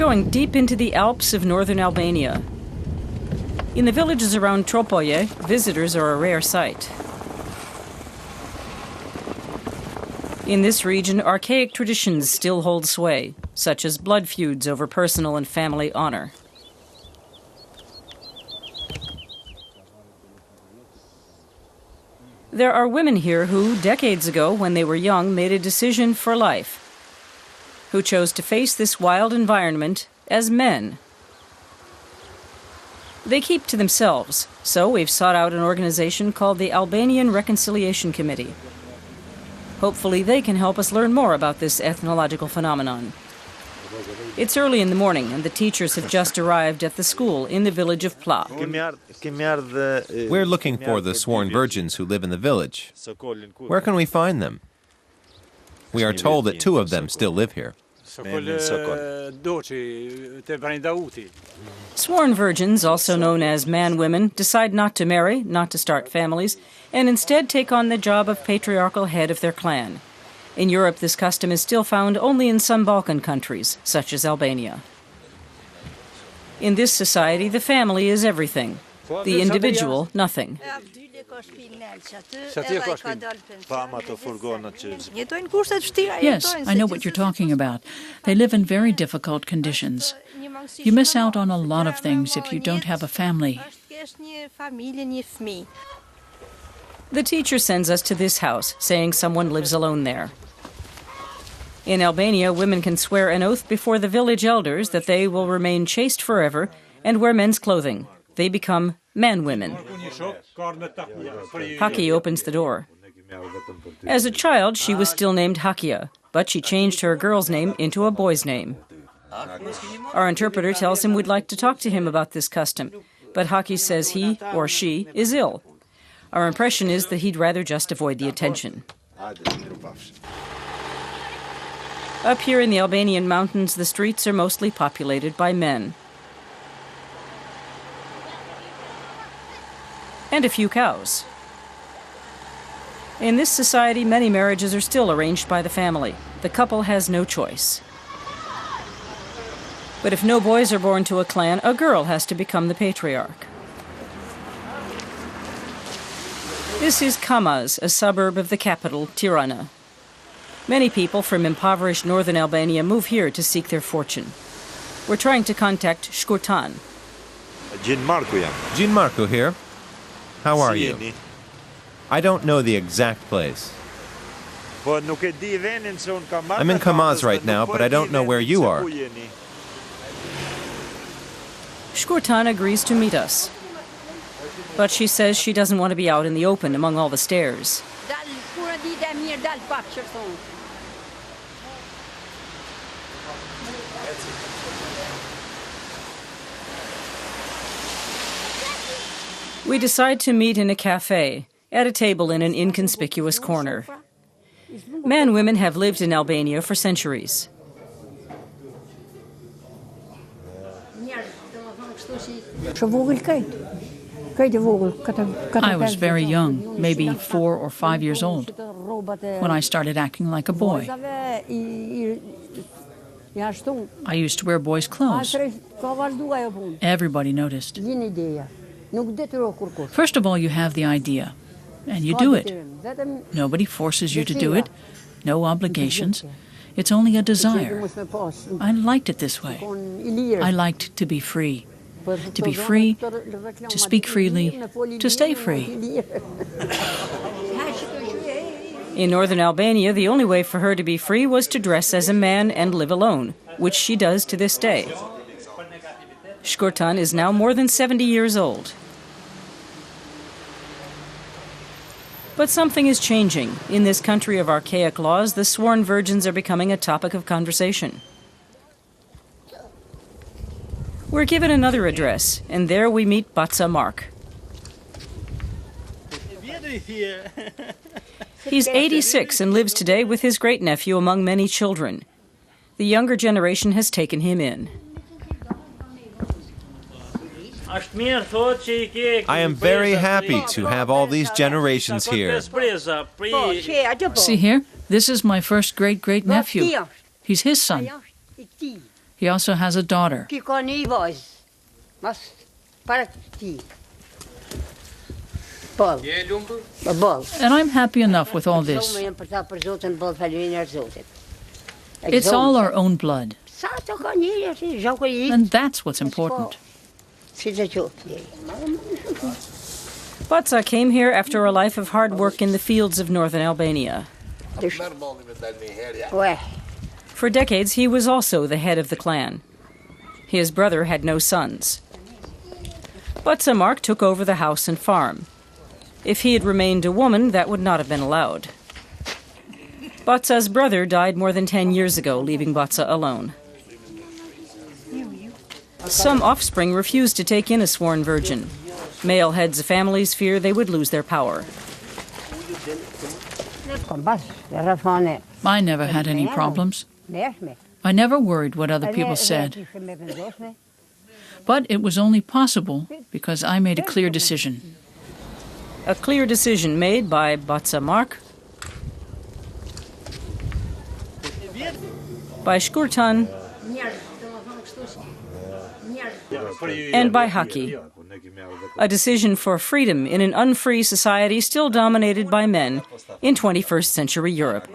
going deep into the Alps of northern Albania. In the villages around Tropoje, visitors are a rare sight. In this region, archaic traditions still hold sway, such as blood feuds over personal and family honor. There are women here who, decades ago, when they were young, made a decision for life, who chose to face this wild environment as men. They keep to themselves, so we've sought out an organization called the Albanian Reconciliation Committee. Hopefully they can help us learn more about this ethnological phenomenon. It's early in the morning and the teachers have just arrived at the school in the village of Pla. We're looking for the sworn virgins who live in the village. Where can we find them? We are told that 2 of them still live here. Sworn virgins, also known as man-women, decide not to marry, not to start families, and instead take on the job of patriarchal head of their clan. In Europe, this custom is still found only in some Balkan countries, such as Albania. In this society, the family is everything, the individual, nothing. Yes, I know what you're talking about. They live in very difficult conditions. You miss out on a lot of things if you don't have a family. The teacher sends us to this house, saying someone lives alone there. In Albania, women can swear an oath before the village elders that they will remain chaste forever and wear men's clothing. They become man-women. Haki opens the door. As a child, she was still named Hakia, but she changed her girl's name into a boy's name. Our interpreter tells him we'd like to talk to him about this custom, but Haki says he, or she, is ill. Our impression is that he'd rather just avoid the attention. Up here in the Albanian mountains, the streets are mostly populated by men. And a few cows. In this society, many marriages are still arranged by the family. The couple has no choice. But if no boys are born to a clan, a girl has to become the patriarch. This is Kamaz, a suburb of the capital, Tirana. Many people from impoverished northern Albania move here to seek their fortune. We're trying to contact Shkurtan. Gianmarco here. How are you? I don't know the exact place. I'm in Kamaz right now, but I don't know where you are. Shkurtan agrees to meet us. But she says she doesn't want to be out in the open among all the stairs. We decide to meet in a cafe, at a table in an inconspicuous corner. Man-women have lived in Albania for centuries. I was very young, maybe 4 or 5 years old, when I started acting like a boy. I used to wear boys' clothes. Everybody noticed. First of all, you have the idea, and you do it. Nobody forces you to do it, no obligations. It's only a desire. I liked it this way. I liked to be free. To be free, to speak freely, to stay free. In northern Albania, the only way for her to be free was to dress as a man and live alone, which she does to this day. Shkurtan is now more than 70 years old. But something is changing. In this country of archaic laws, the sworn virgins are becoming a topic of conversation. We're given another address, and there we meet Batsa Mark. He's 86 and lives today with his great-nephew among many children. The younger generation has taken him in. I am very happy to have all these generations here. See here? This is my first great-great-nephew. He's his son. He also has a daughter. And I'm happy enough with all this. It's all our own blood. And that's what's important. Botsa came here after a life of hard work in the fields of northern Albania. For decades, he was also the head of the clan. His brother had no sons. Botsa Mark took over the house and farm. If he had remained a woman, that would not have been allowed. Botsa's brother died more than 10 years ago, leaving Botsa alone. Some offspring refused to take in a sworn virgin. Male heads of families fear they would lose their power. I never had any problems. I never worried what other people said. But it was only possible because I made a clear decision. A clear decision made by Botsa Mark, by Shkurtan, and by Haki. A decision for freedom in an unfree society still dominated by men in 21st century Europe.